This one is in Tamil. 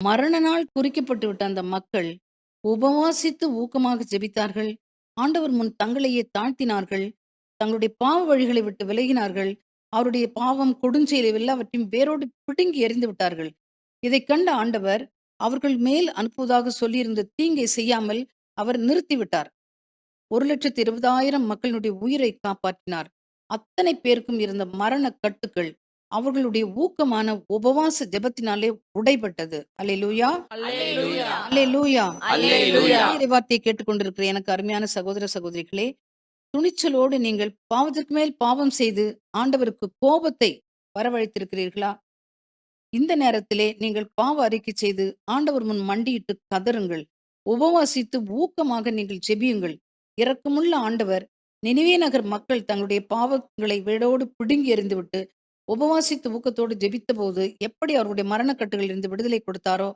மரண நாள் குறிக்கப்பட்டு விட்ட அந்த மக்கள் உபவாசித்து ஊக்கமாக ஜெபித்தார்கள். ஆண்டவர் முன் தங்களையே தாழ்த்தினார்கள். தங்களுடைய பாவ வழிகளை விட்டு விலகினார்கள். அவருடைய பாவம், கொடுஞ்செயல் எல்லாவற்றையும் வேரோடு பிடுங்கி எறிந்து விட்டார்கள். இதைக் கண்ட ஆண்டவர் அவர்கள் மேல் அனுப்புவதாக சொல்லியிருந்த தீங்கை செய்யாமல் அவர் நிறுத்திவிட்டார். 1,20,000 மக்களினுடைய உயிரை காப்பாற்றினார். அத்தனை பேருக்கும் இருந்த மரண கட்டுக்கள் அவர்களுடைய ஊக்கமான உபவாச ஜெபத்தினாலே உடைபட்டது. அல்லேலூயா! அல்லேலூயா. அல்லேலூயா! அல்லேலூயா. இறைவார்த்தையை கேட்டுக்கொண்டிருக்கிற எனக்கு அருமையான சகோதர சகோதரிகளே, துணிச்சலோடு நீங்கள் பாவத்திற்கு மேல் பாவம் செய்து ஆண்டவருக்கு கோபத்தை வரவழைத்திருக்கிறீர்களா? இந்த நேரத்திலே நீங்கள் பாவ அறிக்கை செய்து ஆண்டவர் முன் மண்டியிட்டு கதறுங்கள். உபவாசித்து ஊக்கமாக நீங்கள் ஜெபியுங்கள். இரக்கமுள்ள ஆண்டவர் நினிவே நகர் மக்கள் தங்களுடைய பாவங்களை வேரோடு பிடுங்கி எறிந்துவிட்டு உபவாசித்து ஊக்கத்தோடு ஜெபித்தபோது எப்படி அவருடைய மரணக்கட்டுகளிலிருந்து விடுதலை கொடுத்தாரோ,